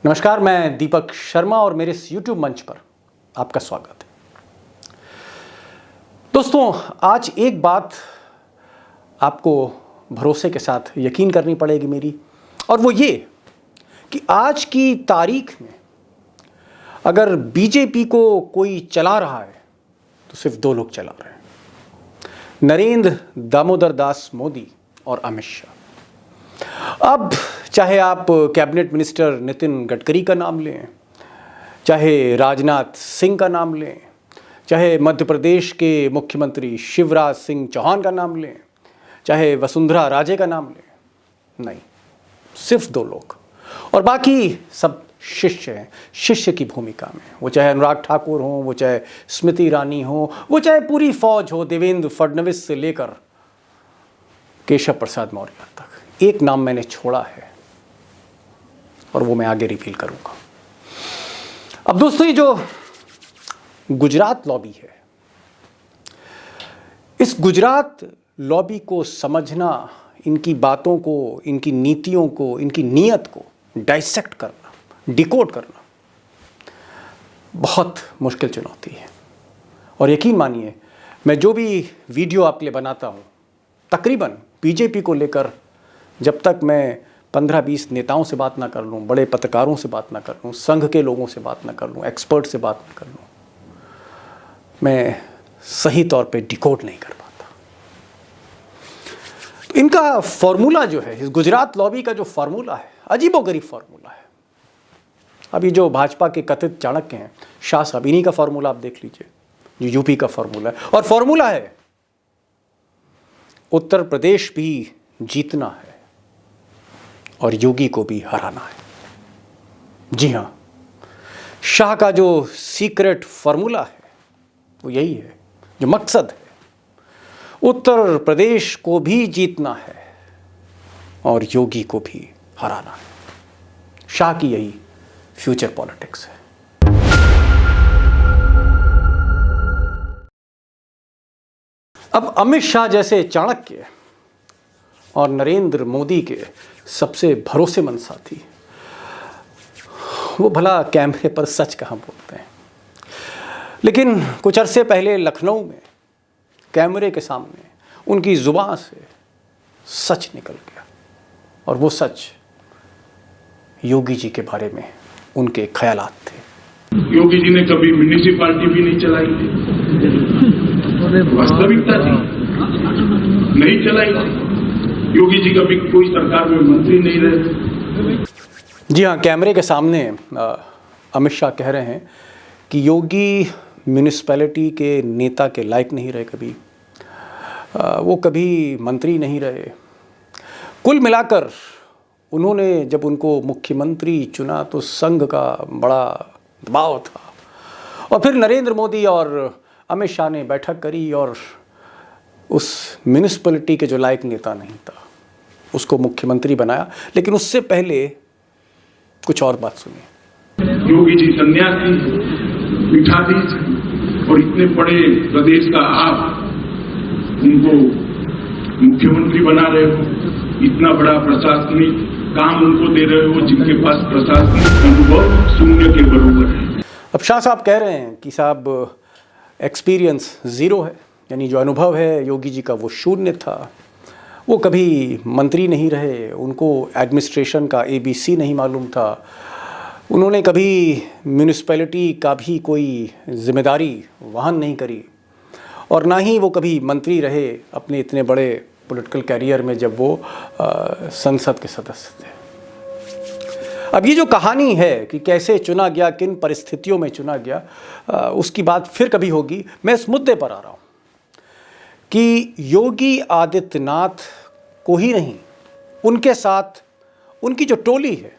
नमस्कार, मैं दीपक शर्मा और मेरे इस YouTube मंच पर आपका स्वागत है। दोस्तों, आज एक बात आपको भरोसे के साथ यकीन करनी पड़ेगी मेरी, और वो ये कि आज की तारीख में अगर बीजेपी को कोई चला रहा है तो सिर्फ दो लोग चला रहे हैं, नरेंद्र दामोदर दास मोदी और अमित शाह। अब चाहे आप कैबिनेट मिनिस्टर नितिन गडकरी का नाम लें, चाहे राजनाथ सिंह का नाम लें, चाहे मध्य प्रदेश के मुख्यमंत्री शिवराज सिंह चौहान का नाम लें, चाहे वसुंधरा राजे का नाम लें, नहीं, सिर्फ दो लोग, और बाकी सब शिष्य हैं, शिष्य की भूमिका में। वो चाहे अनुराग ठाकुर हो, वो चाहे स्मृति ईरानी हो, वो चाहे पूरी फौज हो, देवेंद्र फडणवीस से लेकर केशव प्रसाद मौर्य तक। एक नाम मैंने छोड़ा है और वो मैं आगे रिवील करूंगा। अब दोस्तों, ये जो गुजरात लॉबी है, इस गुजरात लॉबी को समझना, इनकी बातों को, इनकी नीतियों को, इनकी नीयत को डाइसेक्ट करना, डिकोड करना बहुत मुश्किल चुनौती है। और यकीन मानिए, मैं जो भी वीडियो आपके लिए बनाता हूं, तकरीबन बीजेपी को लेकर जब तक मैं 15-20 नेताओं से बात ना कर लूँ, बड़े पत्रकारों से बात ना कर लूँ, संघ के लोगों से बात ना कर लूँ, एक्सपर्ट से बात ना कर लूँ, मैं सही तौर पे डिकोड नहीं कर पाता। तो इनका फॉर्मूला जो है, इस गुजरात लॉबी का जो फॉर्मूला है, अजीबोगरीब फॉर्मूला है। अभी जो भाजपा के कथित चाणक्य हैं, शाह साहब, इन्हीं का फॉर्मूला आप देख लीजिए, जो यूपी का फॉर्मूला है। और फॉर्मूला है, उत्तर प्रदेश भी जीतना है और योगी को भी हराना है। जी हाँ, शाह का जो सीक्रेट फॉर्मूला है वो यही है, जो मकसद है, उत्तर प्रदेश को भी जीतना है और योगी को भी हराना है। शाह की यही फ्यूचर पॉलिटिक्स है। अब अमित शाह जैसे चाणक्य और नरेंद्र मोदी के सबसे भरोसेमंद साथी, वो भला कैमरे पर सच कहाँ बोलते हैं। लेकिन कुछ अरसे पहले लखनऊ में कैमरे के सामने उनकी जुबान से सच निकल गया, और वो सच योगी जी के बारे में उनके ख्यालात थे। योगी जी ने कभी म्युनिसिपैलिटी भी नहीं चलाई, वास्तविकता थी, नहीं चलाई। योगी जी कभी कोई सरकार में मंत्री नहीं रहे। जी हाँ, कैमरे के सामने अमित शाह कह रहे हैं कि योगी म्यूनिसिपैलिटी के नेता के लायक नहीं रहे, कभी वो कभी मंत्री नहीं रहे। कुल मिलाकर उन्होंने जब उनको मुख्यमंत्री चुना तो संघ का बड़ा दबाव था, और फिर नरेंद्र मोदी और अमित शाह ने बैठक करी और उस म्यूनिसिपैलिटी के जो लायक नेता नहीं था उसको मुख्यमंत्री बनाया। लेकिन उससे पहले कुछ और बात सुनिए। योगी जी सन्यासी, पीठाधीश, और इतने बड़े प्रदेश का आप उनको मुख्यमंत्री बना रहे हो, इतना बड़ा प्रशासनिक काम उनको दे रहे हो जिनके पास प्रशासनिक अनुभव शून्य के बराबर है। अब शाह साहब कह रहे हैं कि साहब एक्सपीरियंस ज़ीरो है, यानी जो अनुभव है योगी जी का वो शून्य था। वो कभी मंत्री नहीं रहे, उनको एडमिनिस्ट्रेशन का ABC नहीं मालूम था, उन्होंने कभी म्यूनिसिपैलिटी का भी कोई जिम्मेदारी वहन नहीं करी, और ना ही वो कभी मंत्री रहे अपने इतने बड़े पॉलिटिकल कैरियर में जब वो संसद के सदस्य थे। अब ये जो कहानी है कि कैसे चुना गया, किन परिस्थितियों में चुना गया, उसकी बात फिर कभी होगी। मैं इस मुद्दे पर आ रहा हूँ कि योगी आदित्यनाथ को ही नहीं, उनके साथ उनकी जो टोली है,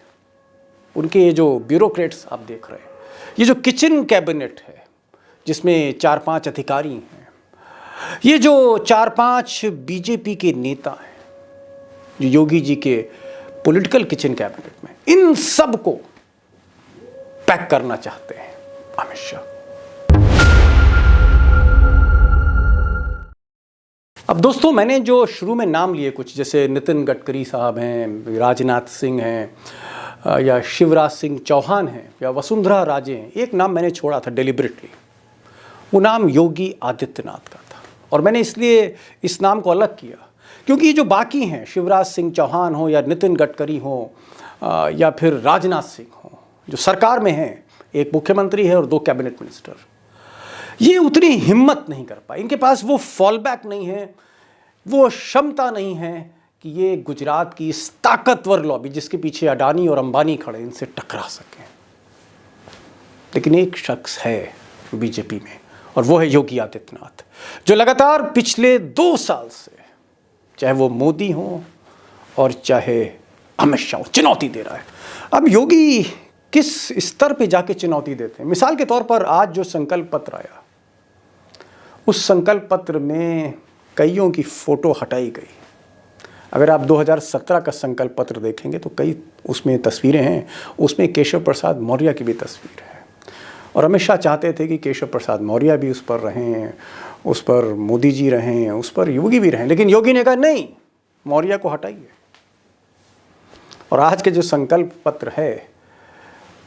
उनके ये जो ब्यूरोक्रेट्स आप देख रहे हैं, ये जो किचन कैबिनेट है जिसमें 4-5 अधिकारी हैं, ये जो 4-5 बीजेपी के नेता हैं जो योगी जी के पॉलिटिकल किचन कैबिनेट में, इन सब को पैक करना चाहते हैं अमित शाह। अब दोस्तों, मैंने जो शुरू में नाम लिए कुछ, जैसे नितिन गडकरी साहब हैं, राजनाथ सिंह हैं, या शिवराज सिंह चौहान हैं या वसुंधरा राजे हैं, एक नाम मैंने छोड़ा था डेलिबरेटली, वो नाम योगी आदित्यनाथ का था। और मैंने इसलिए इस नाम को अलग किया क्योंकि ये जो बाकी हैं, शिवराज सिंह चौहान हो या नितिन गडकरी हो या फिर राजनाथ सिंह हो, जो सरकार में हैं, एक मुख्यमंत्री है और 2 कैबिनेट मिनिस्टर, ये उतनी हिम्मत नहीं कर पाए, इनके पास वो फॉल बैक नहीं है, वो क्षमता नहीं है कि ये गुजरात की इस ताकतवर लॉबी जिसके पीछे अडानी और अंबानी खड़े, इनसे टकरा सकें। लेकिन एक शख्स है बीजेपी में और वो है योगी आदित्यनाथ, जो लगातार पिछले 2 साल से, चाहे वो मोदी हो और चाहे अमित शाह, चुनौती दे रहा है। अब योगी किस स्तर पे जाके चुनौती देते हैं? मिसाल के तौर पर आज जो संकल्प पत्र आया, उस संकल्प पत्र में कईयों की फोटो हटाई गई। अगर आप 2017 का संकल्प पत्र देखेंगे तो कई उसमें तस्वीरें हैं, उसमें केशव प्रसाद मौर्य की भी तस्वीर है। और अमित शाह चाहते थे कि केशव प्रसाद मौर्य भी उस पर रहें, उस पर मोदी जी रहें, उस पर योगी भी रहें, लेकिन योगी ने कहा नहीं, मौर्य को हटाइए। और आज के जो संकल्प पत्र है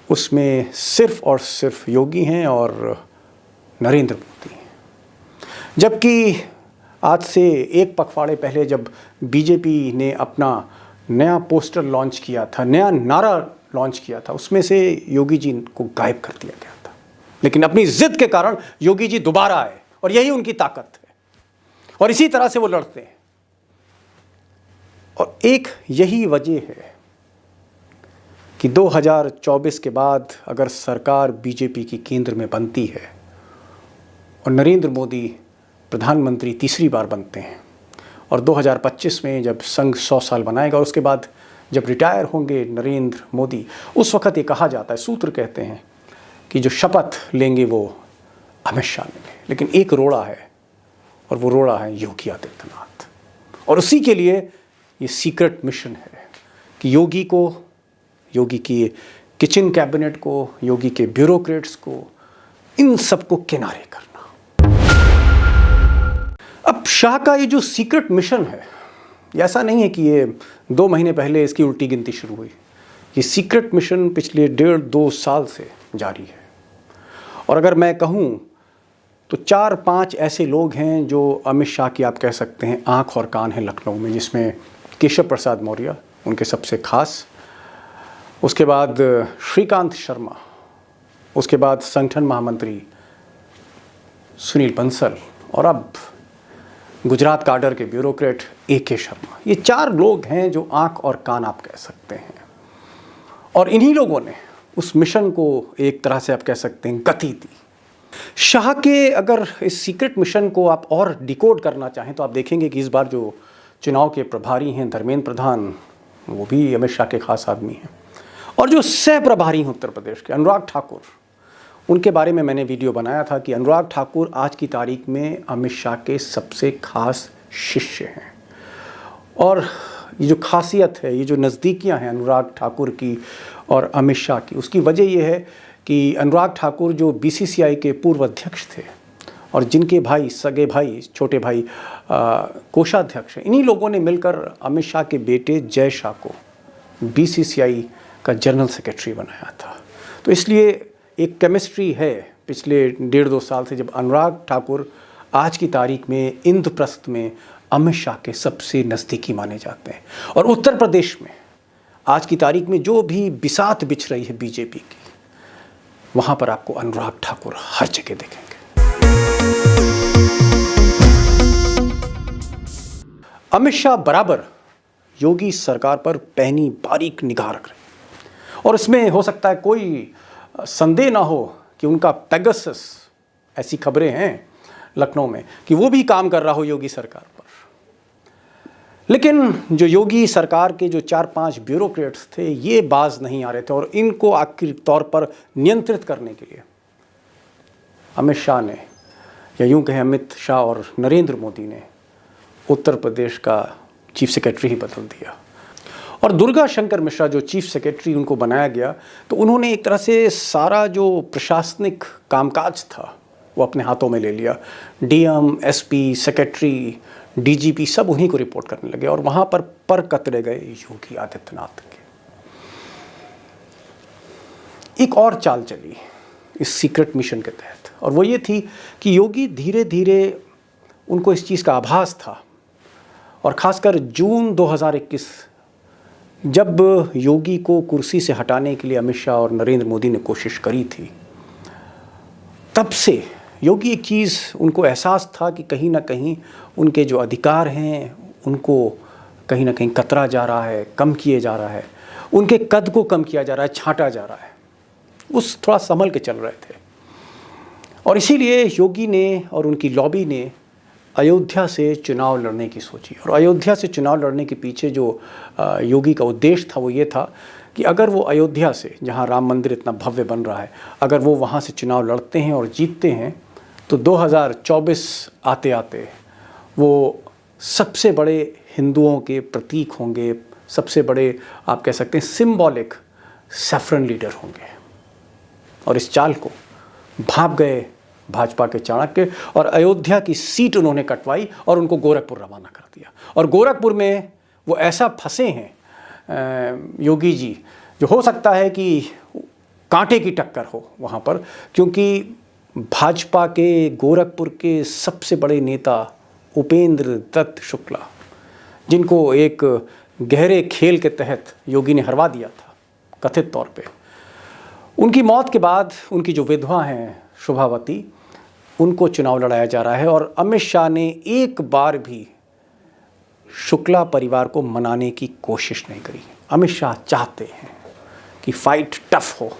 उसमें सिर्फ और सिर्फ योगी हैं और नरेंद्र मोदी हैं। जबकि आज से 1 पखवाड़े पहले जब बीजेपी ने अपना नया पोस्टर लॉन्च किया था, नया नारा लॉन्च किया था, उसमें से योगी जी को गायब कर दिया गया था। लेकिन अपनी जिद के कारण योगी जी दोबारा आए और यही उनकी ताकत है और इसी तरह से वो लड़ते हैं। और एक यही वजह है कि 2024 के बाद अगर सरकार बीजेपी की केंद्र में बनती है और नरेंद्र मोदी प्रधानमंत्री तीसरी बार बनते हैं और 2025 में जब संघ 100 साल बनाएगा और उसके बाद जब रिटायर होंगे नरेंद्र मोदी, उस वक्त ये कहा जाता है, सूत्र कहते हैं कि जो शपथ लेंगे वो अमित शाह लेंगे। लेकिन एक रोड़ा है और वो रोड़ा है योगी आदित्यनाथ। और उसी के लिए ये सीक्रेट मिशन है कि योगी को, योगी की किचन कैबिनेट को, योगी के ब्यूरोक्रेट्स को, इन सबको किनारे करना। अब शाह का ये जो सीक्रेट मिशन है, ऐसा नहीं है कि ये 2 महीने पहले इसकी उल्टी गिनती शुरू हुई। ये सीक्रेट मिशन पिछले 1.5-2 साल से जारी है। और अगर मैं कहूँ तो 4-5 ऐसे लोग हैं जो अमित शाह की आप कह सकते हैं आँख और कान हैं लखनऊ में, जिसमें केशव प्रसाद मौर्य उनके सबसे खास, उसके बाद श्रीकांत शर्मा, उसके बाद संगठन महामंत्री सुनील बंसल और अब गुजरात काडर के ब्यूरोक्रेट AK शर्मा। ये 4 लोग हैं जो आंख और कान आप कह सकते हैं। और इन्हीं लोगों ने उस मिशन को एक तरह से आप कह सकते हैं गति दी। शाह के अगर इस सीक्रेट मिशन को आप और डिकोड करना चाहें तो आप देखेंगे कि इस बार जो चुनाव के प्रभारी हैं धर्मेंद्र प्रधान, वो भी अमित शाह के खास आदमी हैं। और जो सह प्रभारी हैं उत्तर प्रदेश के अनुराग ठाकुर, उनके बारे में मैंने वीडियो बनाया था कि अनुराग ठाकुर आज की तारीख में अमित शाह के सबसे खास शिष्य हैं। और ये जो खासियत है, ये जो नज़दीकियां हैं अनुराग ठाकुर की और अमित शाह की, उसकी वजह ये है कि अनुराग ठाकुर जो BCCI के पूर्व अध्यक्ष थे और जिनके भाई, सगे भाई, छोटे भाई कोषाध्यक्ष हैं, इन्हीं लोगों ने मिलकर अमित शाह के बेटे जय शाह को BCCI का जनरल सेक्रेटरी बनाया था। तो इसलिए एक केमिस्ट्री है पिछले 1.5-2 साल से, जब अनुराग ठाकुर आज की तारीख में इंद्रप्रस्थ में अमित शाह के सबसे नज़दीकी माने जाते हैं। और उत्तर प्रदेश में आज की तारीख में जो भी बिसात बिछ रही है बीजेपी की, वहाँ पर आपको अनुराग ठाकुर हर जगह देखेंगे। अमित शाह बराबर योगी सरकार पर पैनी बारीक निगाह रख रहे हैं और इसमें हो सकता है कोई संदेह ना हो कि उनका पेगासस, ऐसी खबरें हैं लखनऊ में कि वो भी काम कर रहा हो योगी सरकार पर। लेकिन जो योगी सरकार के जो 4-5 ब्यूरोक्रेट्स थे, ये बाज नहीं आ रहे थे और इनको आखिरी तौर पर नियंत्रित करने के लिए अमित शाह ने, या यूं कहें अमित शाह और नरेंद्र मोदी ने उत्तर प्रदेश का चीफ सेक्रेटरी ही बदल दिया। और दुर्गा शंकर मिश्रा जो चीफ सेक्रेटरी उनको बनाया गया, तो उन्होंने एक तरह से सारा जो प्रशासनिक कामकाज था वो अपने हाथों में ले लिया। DM, SP, सेक्रेटरी, DGP सब उन्हीं को रिपोर्ट करने लगे और वहाँ पर कतरे गए योगी आदित्यनाथ के। एक और चाल चली इस सीक्रेट मिशन के तहत, और वो ये थी कि योगी धीरे धीरे, उनको इस चीज़ का आभास था, और ख़ासकर जून 2021 जब योगी को कुर्सी से हटाने के लिए अमित शाह और नरेंद्र मोदी ने कोशिश करी थी, तब से योगी एक चीज़, उनको एहसास था कि कहीं ना कहीं उनके जो अधिकार हैं उनको कहीं ना कहीं कतरा जा रहा है, कम किए जा रहा है, उनके कद को कम किया जा रहा है, छांटा जा रहा है। उस थोड़ा संभल के चल रहे थे, और इसीलिए योगी ने और उनकी लॉबी ने अयोध्या से चुनाव लड़ने की सोची। और अयोध्या से चुनाव लड़ने के पीछे जो योगी का उद्देश्य था वो ये था कि अगर वो अयोध्या से, जहाँ राम मंदिर इतना भव्य बन रहा है, अगर वो वहाँ से चुनाव लड़ते हैं और जीतते हैं तो 2024 आते आते वो सबसे बड़े हिंदुओं के प्रतीक होंगे, सबसे बड़े आप कह सकते हैं सिंबॉलिक सैफरन लीडर होंगे। और इस चाल को भाप गए भाजपा के चाणक्य, और अयोध्या की सीट उन्होंने कटवाई और उनको गोरखपुर रवाना कर दिया। और गोरखपुर में वो ऐसा फंसे हैं योगी जी, जो हो सकता है कि कांटे की टक्कर हो वहाँ पर, क्योंकि भाजपा के गोरखपुर के सबसे बड़े नेता उपेंद्र दत्त शुक्ला, जिनको एक गहरे खेल के तहत योगी ने हरवा दिया था कथित तौर पे, उनकी मौत के बाद उनकी जो विधवा हैं शुभावती, उनको चुनाव लड़ाया जा रहा है। और अमित शाह ने एक बार भी शुक्ला परिवार को मनाने की कोशिश नहीं करी। अमित शाह चाहते हैं कि फाइट टफ हो,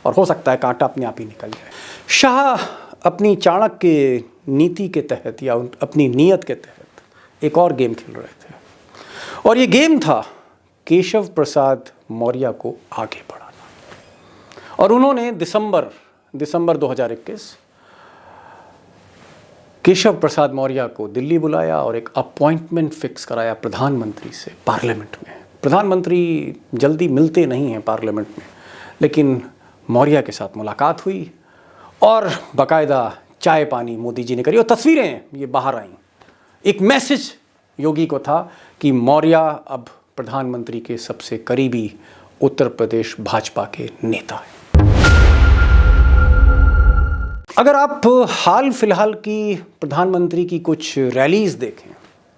और हो सकता है कांटा अपने आप ही निकल जाए। शाह अपनी चाणक्य नीति के तहत या अपनी नीयत के तहत एक और गेम खेल रहे थे, और ये गेम था केशव प्रसाद मौर्य को आगे बढ़ाना। और उन्होंने दिसंबर 2021 केशव प्रसाद मौर्य को दिल्ली बुलाया और एक अपॉइंटमेंट फिक्स कराया प्रधानमंत्री से पार्लियामेंट में। प्रधानमंत्री जल्दी मिलते नहीं हैं पार्लियामेंट में, लेकिन मौर्य के साथ मुलाकात हुई और बाकायदा चाय पानी मोदी जी ने करी, और तस्वीरें ये बाहर आईं। एक मैसेज योगी को था कि मौर्य अब प्रधानमंत्री के सबसे करीबी उत्तर प्रदेश भाजपा के नेता हैं। अगर आप हाल फिलहाल की प्रधानमंत्री की कुछ रैलीज़ देखें,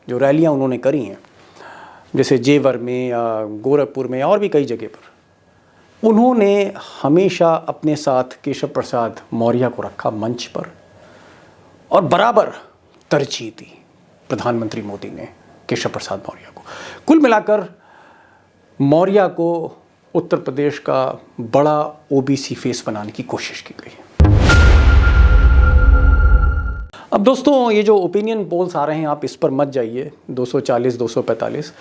जो रैलियां उन्होंने करी हैं, जैसे जेवर में या गोरखपुर में और भी कई जगह पर, उन्होंने हमेशा अपने साथ केशव प्रसाद मौर्य को रखा मंच पर, और बराबर तरजीह दी प्रधानमंत्री मोदी ने केशव प्रसाद मौर्य को। कुल मिलाकर मौर्य को उत्तर प्रदेश का बड़ा ओबीसी फेस बनाने की कोशिश की गई। अब दोस्तों, ये जो ओपिनियन पोल्स आ रहे हैं, आप इस पर मत जाइए। 240, 245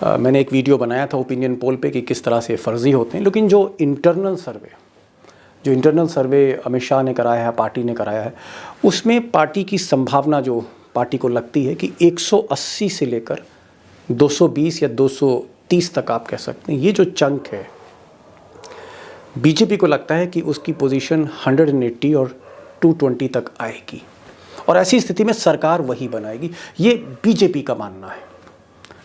मैंने एक वीडियो बनाया था ओपिनियन पोल पे कि किस तरह से फर्जी होते हैं, लेकिन जो इंटरनल सर्वे अमित शाह ने कराया है, पार्टी ने कराया है, उसमें पार्टी की संभावना जो पार्टी को लगती है कि 180 से लेकर 220 या 230 तक आप कह सकते हैं, ये जो चंक है, बीजेपी को लगता है कि उसकी पोजीशन 180 और 220 तक आएगी, और ऐसी स्थिति में सरकार वही बनाएगी। ये बीजेपी का मानना है।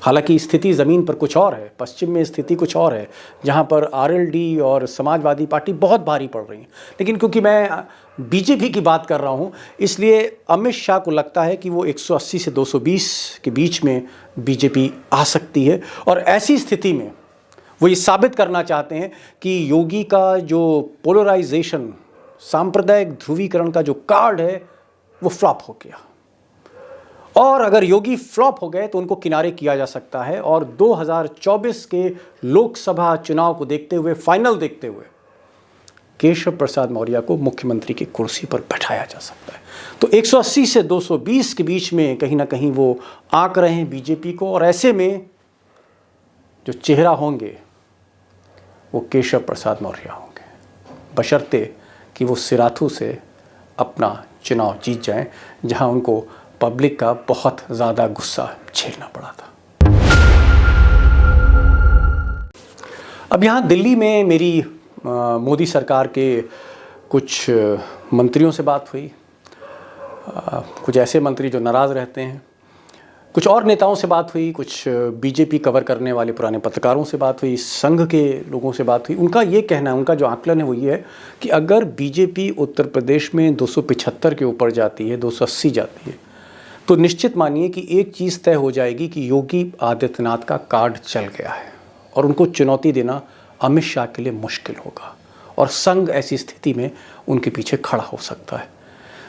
हालांकि स्थिति ज़मीन पर कुछ और है, पश्चिम में स्थिति कुछ और है, जहां पर आरएलडी और समाजवादी पार्टी बहुत भारी पड़ रही हैं। लेकिन क्योंकि मैं बीजेपी की बात कर रहा हूं, इसलिए अमित शाह को लगता है कि वो 180 से 220 के बीच में बीजेपी आ सकती है। और ऐसी स्थिति में वो ये साबित करना चाहते हैं कि योगी का जो पोलराइजेशन, सांप्रदायिक ध्रुवीकरण का जो कार्ड है, वो फ्लॉप हो गया। और अगर योगी फ्लॉप हो गए तो उनको किनारे किया जा सकता है, और 2024 के लोकसभा चुनाव को देखते हुए, फाइनल देखते हुए, केशव प्रसाद मौर्य को मुख्यमंत्री की कुर्सी पर बैठाया जा सकता है। तो 180 से 220 के बीच में कहीं ना कहीं वो आंक रहे हैं बीजेपी को, और ऐसे में जो चेहरा होंगे वो केशव प्रसाद मौर्य होंगे, बशर्ते कि वो सिराथू से अपना चुनाव जीत जाएं, जहां उनको पब्लिक का बहुत ज़्यादा गुस्सा झेलना पड़ा था। अब यहाँ दिल्ली में मेरी मोदी सरकार के कुछ मंत्रियों से बात हुई। कुछ ऐसे मंत्री जो नाराज़ रहते हैं, कुछ और नेताओं से बात हुई, कुछ बीजेपी कवर करने वाले पुराने पत्रकारों से बात हुई, संघ के लोगों से बात हुई। उनका ये कहना है, उनका जो आकलन है वो ये है कि अगर बीजेपी उत्तर प्रदेश में 275 के ऊपर जाती है, 280 जाती है, तो निश्चित मानिए कि एक चीज़ तय हो जाएगी कि योगी आदित्यनाथ का कार्ड चल गया है और उनको चुनौती देना अमित शाह के लिए मुश्किल होगा और संघ ऐसी स्थिति में उनके पीछे खड़ा हो सकता है।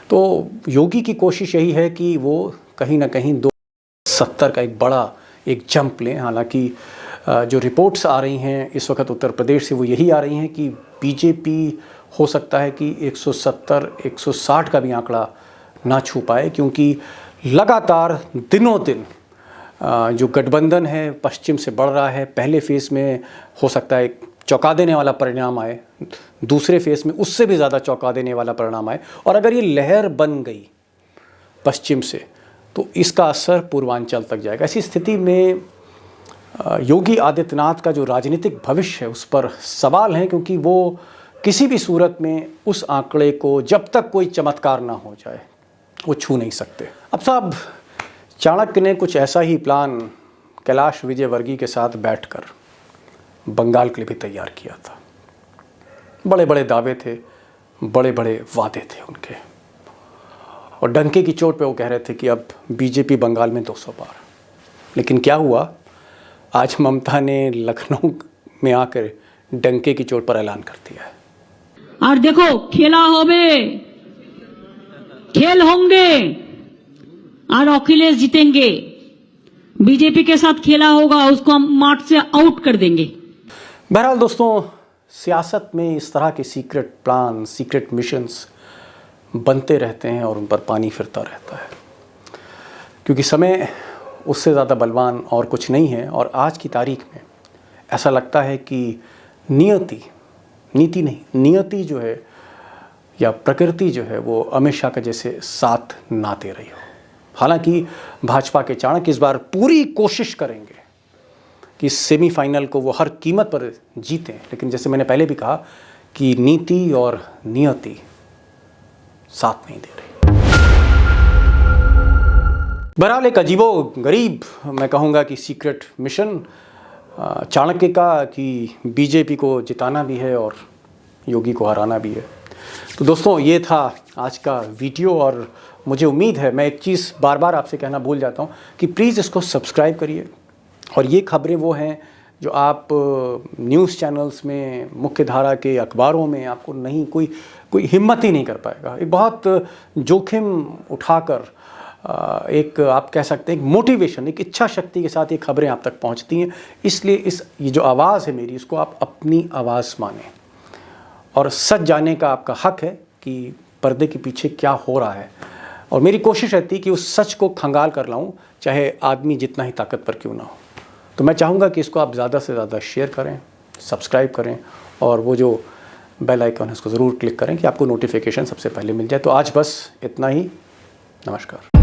तो योगी की कोशिश यही है कि वो कहीं ना कहीं 270 का एक जंप लें। हालांकि जो रिपोर्ट्स आ रही हैं इस वक्त उत्तर प्रदेश से वो यही आ रही हैं कि बीजेपी हो सकता है कि 170-160 का भी आंकड़ा ना छू पाए, क्योंकि लगातार दिनों दिन जो गठबंधन है पश्चिम से बढ़ रहा है। पहले फेज़ में हो सकता है चौंका देने वाला परिणाम आए, दूसरे फेज़ में उससे भी ज़्यादा चौंका देने वाला परिणाम आए, और अगर ये लहर बन गई पश्चिम से तो इसका असर पूर्वांचल तक जाएगा। ऐसी स्थिति में योगी आदित्यनाथ का जो राजनीतिक भविष्य है उस पर सवाल है, क्योंकि वो किसी भी सूरत में उस आंकड़े को जब तक कोई चमत्कार ना हो जाए वो छू नहीं सकते। अब साहब, चाणक्य ने कुछ ऐसा ही प्लान कैलाश विजयवर्गीय के साथ बैठकर बंगाल के लिए भी तैयार किया था। बड़े बड़े दावे थे, बड़े बड़े वादे थे उनके, और डंके की चोट पे वो कह रहे थे कि अब बीजेपी बंगाल में 200 पार। लेकिन क्या हुआ, आज ममता ने लखनऊ में आकर डंके की चोट पर ऐलान कर दिया है। और देखो, खेला होबे, खेल होंगे और अखिलेश जीतेंगे। बीजेपी के साथ खेला होगा, उसको हम मार्च से आउट कर देंगे। बहरहाल दोस्तों, सियासत में इस तरह के सीक्रेट प्लान, सीक्रेट मिशंस बनते रहते हैं और उन पर पानी फिरता रहता है, क्योंकि समय उससे ज़्यादा बलवान और कुछ नहीं है। और आज की तारीख में ऐसा लगता है कि नियति जो है या प्रकृति जो है वो अमित शाह का जैसे साथ ना दे रही हो। हालांकि भाजपा के चाणक्य इस बार पूरी कोशिश करेंगे कि सेमीफाइनल को वो हर कीमत पर जीतें, लेकिन जैसे मैंने पहले भी कहा कि नीति और नियति साथ नहीं दे रही। बहरहाल एक अजीबो गरीब, मैं कहूँगा कि सीक्रेट मिशन चाणक्य का, कि बीजेपी को जिताना भी है और योगी को हराना भी है। तो दोस्तों, ये था आज का वीडियो, और मुझे उम्मीद है, मैं एक चीज़ बार बार आपसे कहना भूल जाता हूँ कि प्लीज़ इसको सब्सक्राइब करिए। और ये खबरें वो हैं जो आप न्यूज़ चैनल्स में, मुख्य धारा के अखबारों में आपको नहीं, कोई हिम्मत ही नहीं कर पाएगा। एक बहुत जोखिम उठाकर एक, आप कह सकते हैं, एक मोटिवेशन, एक इच्छा शक्ति के साथ ये खबरें आप तक पहुंचती हैं। इसलिए ये जो आवाज़ है मेरी, इसको आप अपनी आवाज़ मानें, और सच जानने का आपका हक है कि पर्दे के पीछे क्या हो रहा है। और मेरी कोशिश रहती है कि उस सच को खंगाल कर लाऊं, चाहे आदमी जितना ही ताकतवर क्यों ना हो। तो मैं चाहूँगा कि इसको आप ज़्यादा से ज़्यादा शेयर करें, सब्सक्राइब करें, और वो जो बेल आइकन है उसको ज़रूर क्लिक करें कि आपको नोटिफिकेशन सबसे पहले मिल जाए। तो आज बस इतना ही। नमस्कार।